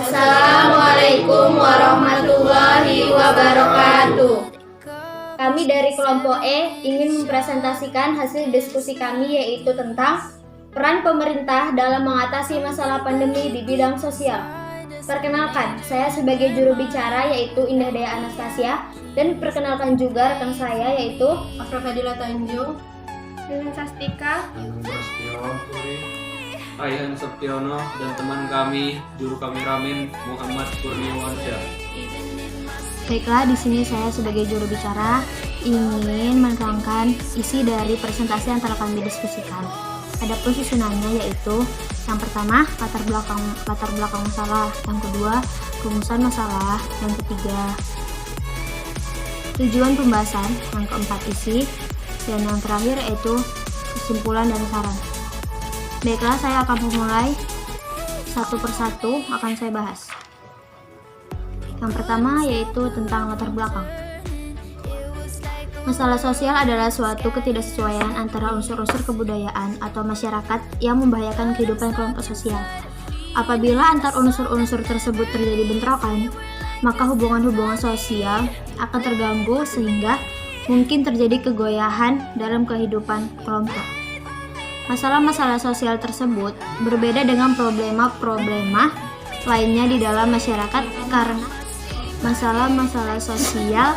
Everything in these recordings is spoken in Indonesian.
Assalamualaikum warahmatullahi wabarakatuh. Kami dari kelompok E ingin mempresentasikan hasil diskusi kami, yaitu tentang peran pemerintah dalam mengatasi masalah pandemi di bidang sosial. Perkenalkan, saya sebagai juru bicara yaitu Indah Daya Anastasia, dan perkenalkan juga rekan saya yaitu Afra Fadila Tanjung, Lilin Sastika, Ayhan Septiono, dan teman kami juru kameramen Muhammad Kurniawansyah. Baiklah, di sini saya sebagai juru bicara ingin menerangkan isi dari presentasi yang telah kami diskusikan. Adapun susunannya yaitu yang pertama latar belakang masalah, yang kedua rumusan masalah, yang ketiga tujuan pembahasan, yang keempat isi, dan yang terakhir yaitu kesimpulan dan saran. Baiklah, saya akan memulai satu persatu akan saya bahas. Yang pertama yaitu tentang latar belakang. Masalah sosial adalah suatu ketidaksesuaian antara unsur-unsur kebudayaan atau masyarakat yang membahayakan kehidupan kelompok sosial. Apabila antar unsur-unsur tersebut terjadi bentrokan, maka hubungan-hubungan sosial akan terganggu sehingga mungkin terjadi kegoyahan dalam kehidupan kelompok. Masalah-masalah sosial tersebut berbeda dengan problema-problema lainnya di dalam masyarakat karena masalah-masalah sosial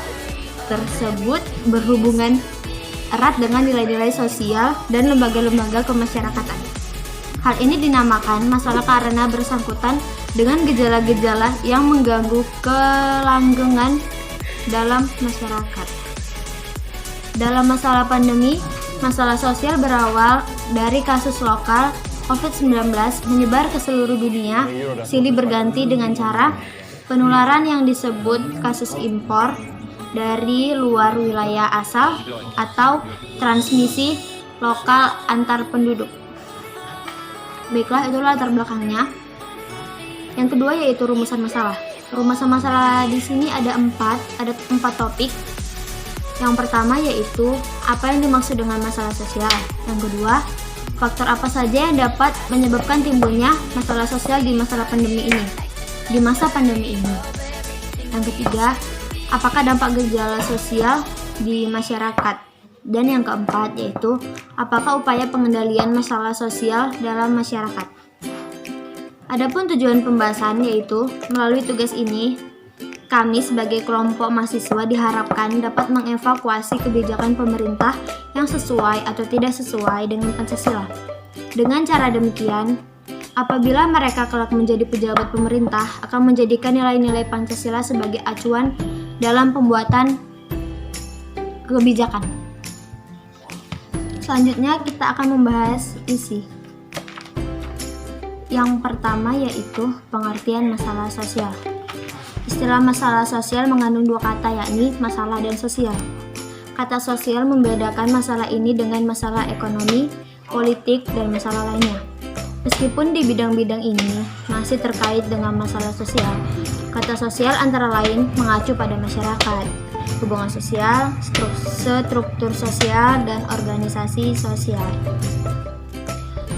tersebut berhubungan erat dengan nilai-nilai sosial dan lembaga-lembaga kemasyarakatan. Hal ini dinamakan masalah karena bersangkutan dengan gejala-gejala yang mengganggu kelanggengan dalam masyarakat. Dalam masalah pandemi, masalah sosial berawal dari kasus lokal COVID-19 menyebar ke seluruh dunia, silih berganti dengan cara penularan yang disebut kasus impor dari luar wilayah asal atau transmisi lokal antar penduduk. Baiklah, itulah latar belakangnya. Yang kedua yaitu rumusan masalah. Rumusan masalah di sini ada empat topik. Yang pertama yaitu apa yang dimaksud dengan masalah sosial. Yang kedua, faktor apa saja yang dapat menyebabkan timbulnya masalah sosial di masa pandemi ini. Yang ketiga, apakah dampak gejala sosial di masyarakat? Dan yang keempat yaitu apakah upaya pengendalian masalah sosial dalam masyarakat? Adapun tujuan pembahasan yaitu melalui tugas ini kami sebagai kelompok mahasiswa diharapkan dapat mengevaluasi kebijakan pemerintah yang sesuai atau tidak sesuai dengan Pancasila. Dengan cara demikian, apabila mereka kelak menjadi pejabat pemerintah akan menjadikan nilai-nilai Pancasila sebagai acuan dalam pembuatan kebijakan. Selanjutnya kita akan membahas isi. Yang pertama yaitu pengertian masalah sosial. Istilah masalah sosial mengandung dua kata, yakni masalah dan sosial. Kata sosial membedakan masalah ini dengan masalah ekonomi, politik, dan masalah lainnya. Meskipun di bidang-bidang ini masih terkait dengan masalah sosial, kata sosial antara lain mengacu pada masyarakat, hubungan sosial, struktur sosial, dan organisasi sosial.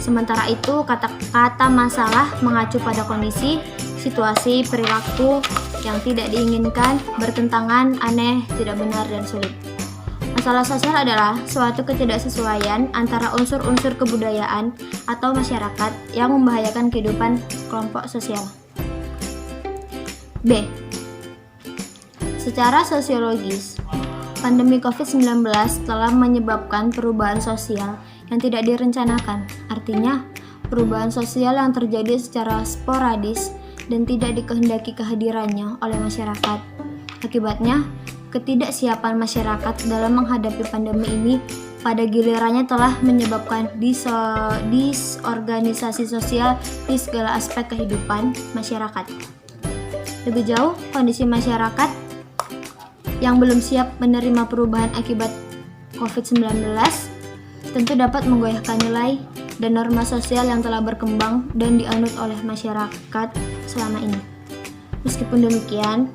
Sementara itu, kata masalah mengacu pada kondisi, situasi, perilaku yang tidak diinginkan, bertentangan, aneh, tidak benar, dan sulit. Masalah sosial adalah suatu ketidaksesuaian antara unsur-unsur kebudayaan atau masyarakat yang membahayakan kehidupan kelompok sosial. B. Secara sosiologis, pandemi COVID-19 telah menyebabkan perubahan sosial yang tidak direncanakan. Artinya, perubahan sosial yang terjadi secara sporadis dan tidak dikehendaki kehadirannya oleh masyarakat. Akibatnya, ketidaksiapan masyarakat dalam menghadapi pandemi ini pada gilirannya telah menyebabkan disorganisasi sosial di segala aspek kehidupan masyarakat. Lebih jauh, kondisi masyarakat yang belum siap menerima perubahan akibat COVID-19 tentu dapat menggoyahkan nilai dan norma sosial yang telah berkembang dan dianut oleh masyarakat selama ini. Meskipun demikian,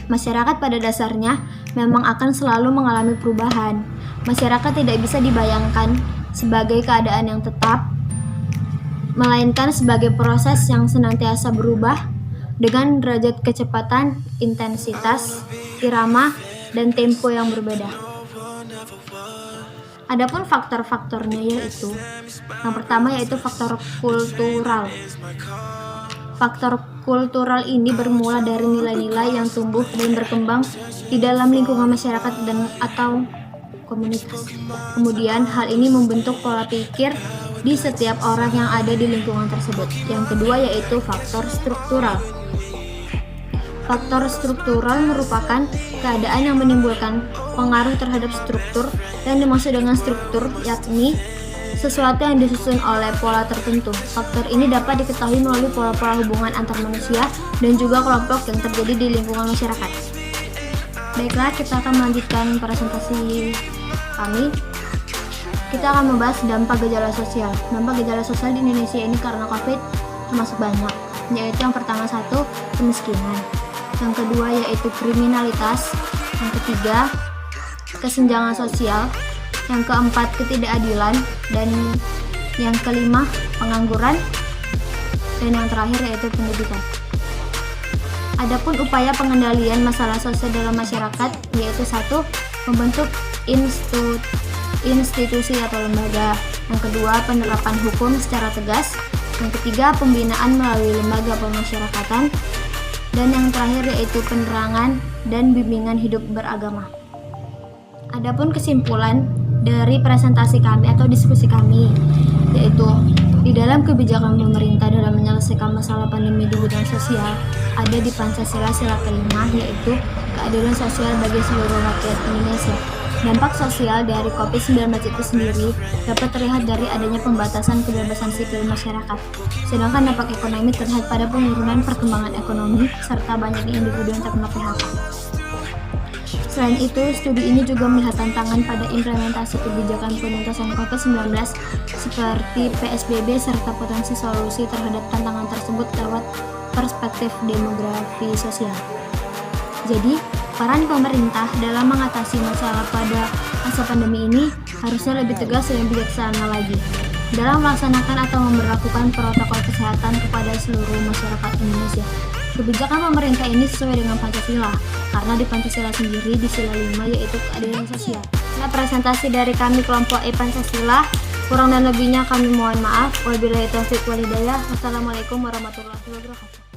masyarakat pada dasarnya memang akan selalu mengalami perubahan. Masyarakat tidak bisa dibayangkan sebagai keadaan yang tetap, melainkan sebagai proses yang senantiasa berubah dengan derajat kecepatan, intensitas, irama, dan tempo yang berbeda. Adapun faktor-faktornya yaitu yang pertama yaitu faktor kultural. Faktor kultural ini bermula dari nilai-nilai yang tumbuh dan berkembang di dalam lingkungan masyarakat dan atau komunitas. Kemudian hal ini membentuk pola pikir di setiap orang yang ada di lingkungan tersebut. Yang kedua yaitu faktor struktural. Faktor struktural merupakan keadaan yang menimbulkan pengaruh terhadap struktur, dan dimaksud dengan struktur yakni sesuatu yang disusun oleh pola tertentu. Faktor ini dapat diketahui melalui pola-pola hubungan antar manusia dan juga kelompok yang terjadi di lingkungan masyarakat. Baiklah, kita akan melanjutkan presentasi kami. Kita akan membahas dampak gejala sosial. Dampak gejala sosial di Indonesia ini karena COVID termasuk banyak, yaitu yang pertama satu, kemiskinan. Yang kedua yaitu kriminalitas. Yang ketiga, kesenjangan sosial. Yang keempat, ketidakadilan. Dan yang kelima, pengangguran. Dan yang terakhir yaitu pendidikan. Adapun upaya pengendalian masalah sosial dalam masyarakat yaitu satu, membentuk institusi atau lembaga. Yang kedua, penerapan hukum secara tegas. Yang ketiga, pembinaan melalui lembaga pemasyarakatan. Dan yang terakhir yaitu penerangan dan bimbingan hidup beragama. Adapun kesimpulan dari presentasi kami atau diskusi kami yaitu di dalam kebijakan pemerintah dalam menyelesaikan masalah pandemi di bidang sosial ada di Pancasila sila kelima yaitu keadilan sosial bagi seluruh rakyat Indonesia. Dampak sosial dari COVID-19 itu sendiri dapat terlihat dari adanya pembatasan kebebasan sipil masyarakat. Sedangkan dampak ekonomi terlihat pada penurunan perkembangan ekonomi serta banyaknya individu yang terkena PHK. Selain itu, studi ini juga melihat tantangan pada implementasi kebijakan penuntasan COVID-19 seperti PSBB serta potensi solusi terhadap tantangan tersebut lewat perspektif demografi sosial. Jadi, peran pemerintah dalam mengatasi masalah pada masa pandemi ini harusnya lebih tegas dan bijaksana lagi dalam melaksanakan atau memberlakukan protokol kesehatan kepada seluruh masyarakat Indonesia. Kebijakan pemerintah ini sesuai dengan Pancasila, karena di Pancasila sendiri di sila 5 yaitu keadilan sosial. Nah, presentasi dari kami kelompok E Pancasila, kurang dan lebihnya kami mohon maaf. Wabillahi taufiq wal hidayah. Wassalamualaikum warahmatullahi wabarakatuh.